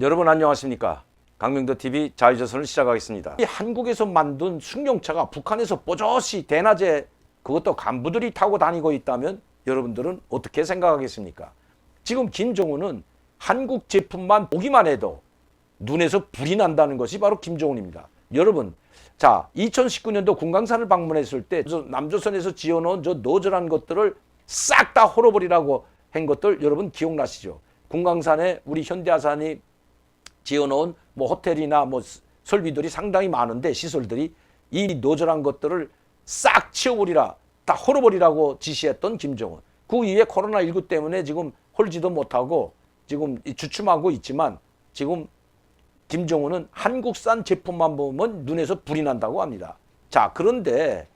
여러분 안녕하십니까? 강명도TV 자유조선을 시작하겠습니다. 이 한국에서 만든 승용차가 북한에서 뽀조시 대낮에 그것도 간부들이 타고 다니고 있다면 여러분들은 어떻게 생각하겠습니까? 지금 김정은은 한국 제품만 보기만 해도 눈에서 불이 난다는 것이 바로 김정은입니다. 여러분, 자 2019년도 군강산을 방문했을 때 남조선에서 지어놓은 저 노즐한 것들을 싹 다 헐어버리라고 한 것들 여러분 기억나시죠? 군강산에 우리 현대아산이 지어놓은 뭐 호텔이나 뭐 설비들이 상당히 많은데 시설들이 이 노즐한 것들을 싹 치워버리라, 다 헐어버리라고 지시했던 김정은. 그 이후에 코로나19 때문에 지금 헐지도 못하고 지금 주춤하고 있지만 지금 김정은은 한국산 제품만 보면 눈에서 불이 난다고 합니다. 자, 그런데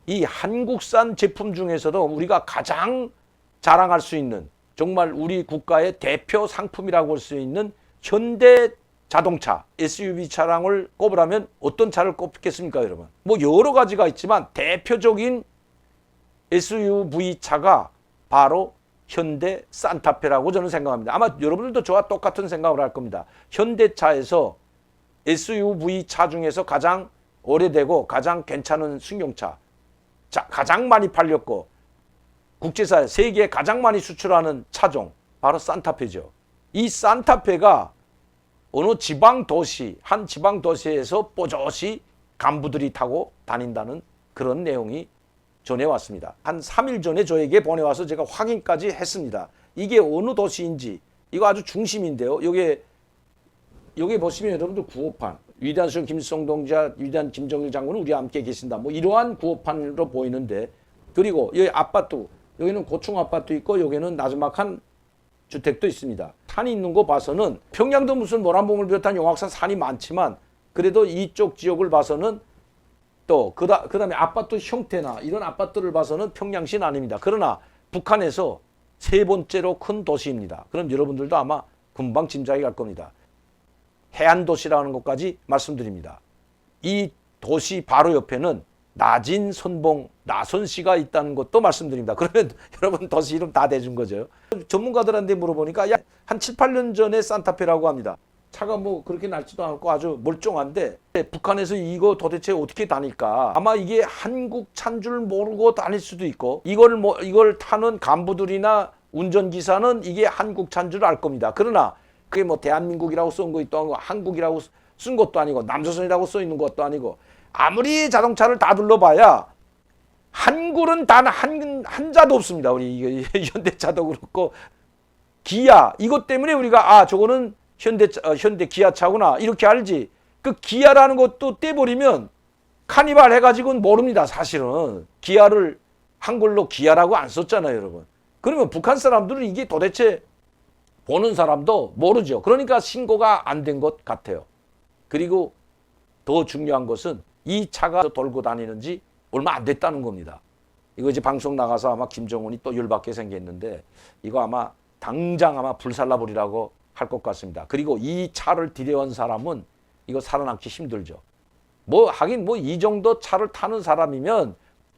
이 한국산 제품 중에서도 우리가 가장 자랑할 수 있는 정말 우리 국가의 대표 상품이라고 할 수 있는 현대 자동차, SUV 차량을 꼽으라면 어떤 차를 꼽겠습니까, 여러분? 뭐 여러 가지가 있지만 대표적인 SUV 차가 바로 현대 산타페라고 저는 생각합니다. 아마 여러분들도 저와 똑같은 생각을 할 겁니다. 현대차에서 SUV 차 중에서 가장 오래되고 가장 괜찮은 승용차, 자, 가장 많이 팔렸고 국제사회 세계에 가장 많이 수출하는 차종 바로 산타페죠. 이 산타페가 어느 지방 도시, 한 지방 도시에서 뽀조시 간부들이 타고 다닌다는 그런 내용이 전해왔습니다. 한 3일 전에 저에게 보내와서 제가 확인까지 했습니다. 이게 어느 도시인지, 이거 아주 중심인데요. 여기 보시면 여러분들 구호판, 위대한 수령 김일성 동지와 위대한 김정일 장군은 우리와 함께 계신다. 뭐 이러한 구호판으로 보이는데, 그리고 여기 아파트, 여기는 고층 아파트 있고 여기는 나지막한 주택도 있습니다. 산이 있는 거 봐서는 평양도 무슨 모란봉을 비롯한 용악산 산이 많지만 그래도 이쪽 지역을 봐서는 또 그다음에 아파트 형태나 이런 아파트를 봐서는 평양시는 아닙니다. 그러나 북한에서 세 번째로 큰 도시입니다. 그럼 여러분들도 아마 금방 짐작이 갈 겁니다. 해안도시라는 것까지 말씀드립니다. 이 도시 바로 옆에는 나진, 선봉, 나선시가 있다는 것도 말씀드립니다. 그러면 여러분 도시 이름 다 대준 거죠. 전문가들한테 물어보니까 한 7, 8년 전에 산타페라고 합니다. 차가 뭐 그렇게 날지도 않고 아주 멀쩡한데 북한에서 이거 도대체 어떻게 다닐까? 아마 이게 한국 차인 줄 모르고 다닐 수도 있고 이걸 타는 간부들이나 운전기사는 이게 한국 차인 줄 알 겁니다. 그러나 그게 뭐 대한민국이라고 쓴 것도 아니고 한국이라고 쓴 것도 아니고 남조선이라고 써 있는 것도 아니고 아무리 자동차를 다 둘러봐야 한글은 단 한자도 없습니다. 우리 현대차도 그렇고 기아 이것 때문에 우리가 저거는 현대 기아차구나 이렇게 알지. 그 기아라는 것도 떼버리면 카니발 해가지고는 모릅니다. 사실은 기아를 한글로 기아라고 안 썼잖아요, 여러분. 그러면 북한 사람들은 이게 도대체 보는 사람도 모르죠. 그러니까 신고가 안 된 것 같아요. 그리고 더 중요한 것은 이 차가 돌고 다니는지 얼마 안 됐다는 겁니다. 이거 이제 방송 나가서 아마 김정은이 또 열받게 생겼는데 이거 아마 당장 아마 불살라버리라고 할 것 같습니다. 그리고 이 차를 들여온 사람은 이거 살아남기 힘들죠. 뭐 하긴 뭐 이 정도 차를 타는 사람이면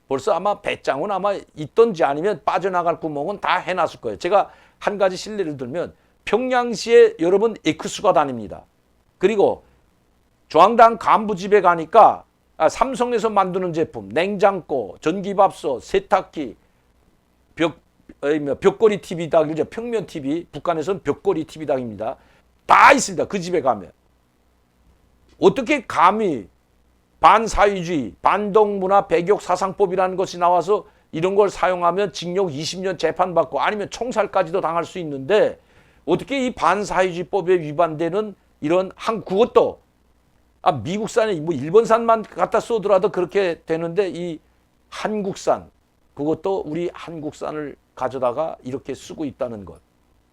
벌써 아마 배짱은 아마 있던지 아니면 빠져나갈 구멍은 다 해놨을 거예요. 제가 한 가지 실례를 들면 평양시에 여러분 엑스가 다닙니다. 그리고 중앙당 간부 집에 가니까 삼성에서 만드는 제품, 냉장고, 전기밥솥, 세탁기, 벽걸이 TV다, 그죠? 평면 TV, 북한에서는 벽걸이 TV당입니다. 다 있습니다. 그 집에 가면. 어떻게 감히 반사회주의, 반동문화 배격 사상법이라는 것이 나와서 이런 걸 사용하면 징역 20년 재판받고 아니면 총살까지도 당할 수 있는데 어떻게 이 반사회주의법에 위반되는 이런 그것도 미국산에 뭐 일본산만 갖다 쏘더라도 그렇게 되는데 이 한국산 그것도 우리 한국산을 가져다가 이렇게 쓰고 있다는 것.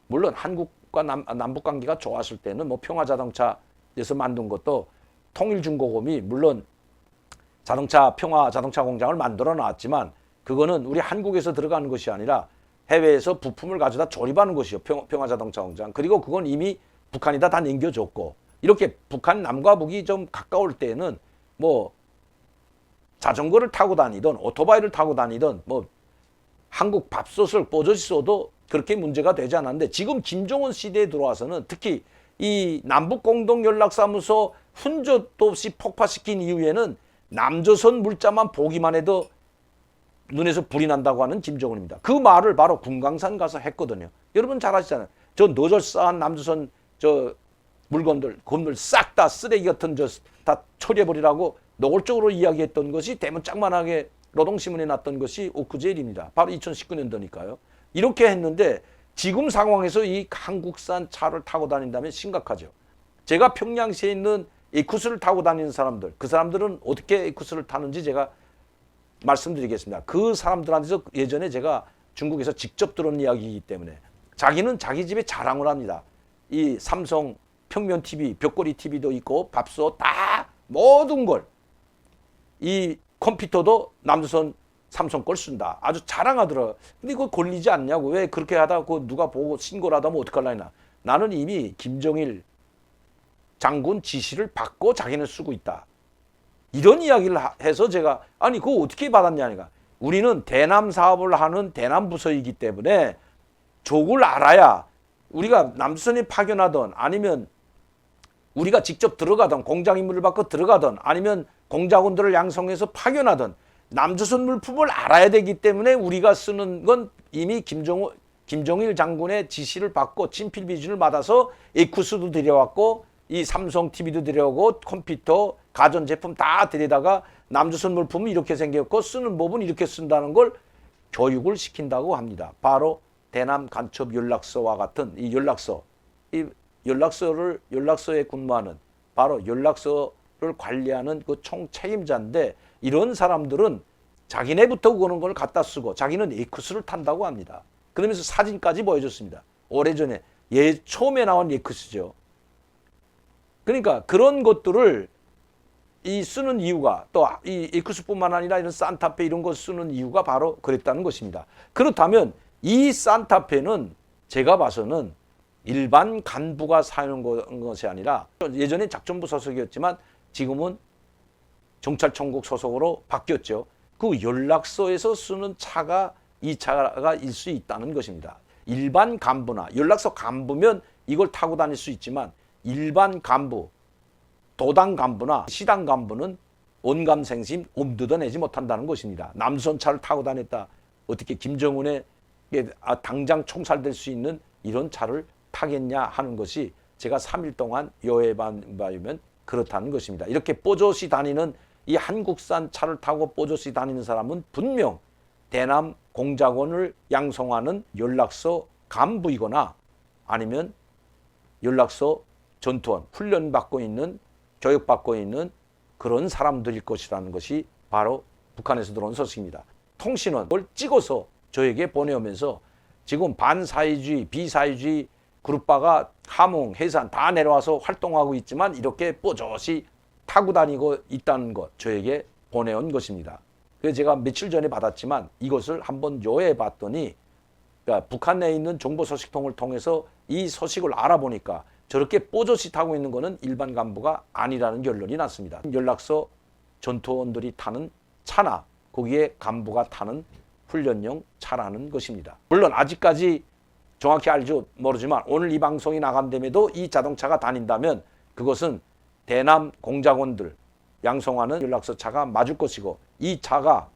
물론 한국과 남북 관계가 좋았을 때는 뭐 평화자동차에서 만든 것도 통일중공업이 물론 평화자동차 공장을 만들어 놨지만 그거는 우리 한국에서 들어가는 것이 아니라 해외에서 부품을 가져다 조립하는 것이요. 평화자동차 공장. 그리고 그건 이미 북한이 다 넘겨줬고 이렇게 북한 남과 북이 좀 가까울 때는 뭐 자전거를 타고 다니던 오토바이를 타고 다니던 뭐 한국 밥솥을 뽀조시 써도 그렇게 문제가 되지 않았는데 지금 김정은 시대에 들어와서는 특히 이 남북공동연락사무소 훈저도 없이 폭파시킨 이후에는 남조선 물자만 보기만 해도 눈에서 불이 난다고 하는 김정은입니다. 그 말을 바로 금강산 가서 했거든요. 여러분 잘 아시잖아요. 저 너절싸한 남조선 저 물건들, 건물 싹 다 쓰레기 같은 저 다 처리해버리라고 노골적으로 이야기했던 것이 대문짝만하게 노동신문에 났던 것이 엊그제 일입니다. 바로 2019년도니까요. 이렇게 했는데 지금 상황에서 이 한국산 차를 타고 다닌다면 심각하죠. 제가 평양시에 있는 에쿠스를 타고 다니는 사람들, 그 사람들은 어떻게 에쿠스를 타는지 제가 말씀드리겠습니다. 그 사람들한테서 예전에 제가 중국에서 직접 들은 이야기이기 때문에 자기는 자기 집에 자랑을 합니다. 이 삼성 평면 TV, 벽걸이 TV도 있고 밥솥 다 모든 걸 이 컴퓨터도 남조선 삼성 걸 쓴다. 아주 자랑하더라. 근데 그거 걸리지 않냐고. 왜 그렇게 하다 그 누가 보고 신고를 하다 면 어떡할라 했나. 나는 이미 김정일 장군 지시를 받고 자기는 쓰고 있다. 이런 이야기를 해서 제가 아니 그거 어떻게 받았냐니까. 우리는 대남 사업을 하는 대남 부서이기 때문에 족을 알아야 우리가 남조선에 파견하던 아니면 우리가 직접 들어가던 공장 임무를 받고 들어가던 아니면 공작원들을 양성해서 파견하던 남조선 물품을 알아야 되기 때문에 우리가 쓰는 건 이미 김정일 장군의 지시를 받고 친필 비준을 받아서 에쿠스도 들여왔고 이 삼성 TV도 들여오고 컴퓨터 가전제품 다 들여다가 남조선 물품은 이렇게 생겼고 쓰는 법은 이렇게 쓴다는 걸 교육을 시킨다고 합니다. 바로 대남 간첩 연락소와 같은 이 연락소, 이 연락소에 근무하는 바로 연락소를 관리하는 그 총책임자인데 이런 사람들은 자기네부터 오는 걸 갖다 쓰고 자기는 에쿠스를 탄다고 합니다. 그러면서 사진까지 보여줬습니다. 오래전에 처음에 나온 에쿠스죠. 그러니까 그런 것들을 이 쓰는 이유가 또 이 에쿠스뿐만 아니라 이런 산타페 이런 거 쓰는 이유가 바로 그랬다는 것입니다. 그렇다면 이 산타페는 제가 봐서는 일반 간부가 사용한 것이 아니라 예전에 작전부 소속이었지만 지금은 정찰총국 소속으로 바뀌었죠. 그 연락소에서 쓰는 차가 이 차가 일 수 있다는 것입니다. 일반 간부나 연락소 간부면 이걸 타고 다닐 수 있지만 일반 간부, 도당 간부나 시당 간부는 온감생심 엄두도 내지 못한다는 것입니다. 남조선 차를 타고 다녔다. 어떻게 김정은의 당장 총살될 수 있는 이런 차를 타겠냐 하는 것이 제가 3일 동안 여행해보면 그렇다는 것입니다. 이렇게 뽀조시 다니는 이 한국산 차를 타고 뽀조시 다니는 사람은 분명 대남 공작원을 양성하는 연락소 간부이거나 아니면 연락소 전투원, 훈련받고 있는, 교육받고 있는 그런 사람들일 것이라는 것이 바로 북한에서 들어온 소식입니다. 통신원을 찍어서 저에게 보내오면서 지금 반사회주의, 비사회주의 그룹바가 함흥, 해산 다 내려와서 활동하고 있지만 이렇게 뽀조시 타고 다니고 있다는 것 저에게 보내온 것입니다. 그래서 제가 며칠 전에 받았지만 이것을 한번 요해 봤더니 그러니까 북한 내에 있는 정보소식통을 통해서 이 소식을 알아보니까 저렇게 뽀조시 타고 있는 것은 일반 간부가 아니라는 결론이 났습니다. 연락소 전투원들이 타는 차나 거기에 간부가 타는 훈련용 차라는 것입니다. 물론 아직까지 정확히 알죠 모르지만 오늘 이 방송이 나간다음에도 이 자동차가 다닌다면 그것은 대남 공작원들 양성하는 연락소 차가 맞을 것이고 이 차가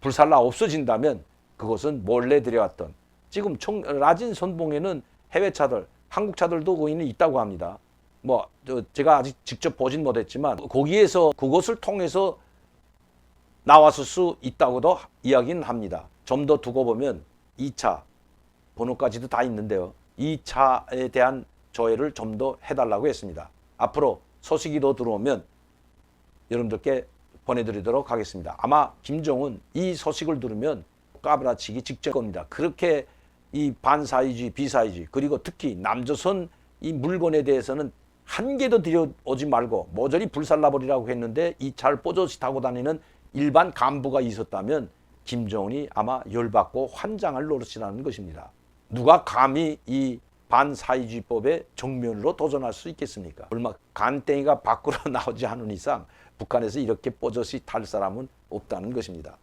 불살라 없어진다면 그것은 몰래 들여왔던 지금 라진 선봉에는 해외 차들, 한국 차들도 거기는 있다고 합니다. 뭐 제가 아직 직접 보진 못했지만 거기에서 그것을 통해서 나왔을 수 있다고도 이야기는 합니다. 좀 더 두고 보면 2차 번호까지도 다 있는데요. 이 차에 대한 조회를 좀 더 해달라고 했습니다. 앞으로 소식이 더 들어오면 여러분들께 보내드리도록 하겠습니다. 아마 김정은 이 소식을 들으면 까부라치기 직전 겁니다. 그렇게 이 반사회주의, 비사회주의 그리고 특히 남조선 이 물건에 대해서는 한 개도 들여오지 말고 모조리 불살라버리라고 했는데 이 차를 뽀조시 타고 다니는 일반 간부가 있었다면 김정은이 아마 열받고 환장할 노릇이라는 것입니다. 누가 감히 이 반사회주의법의 정면으로 도전할 수 있겠습니까? 얼마 간땡이가 밖으로 나오지 않은 이상 북한에서 이렇게 뽀조시 탈 사람은 없다는 것입니다.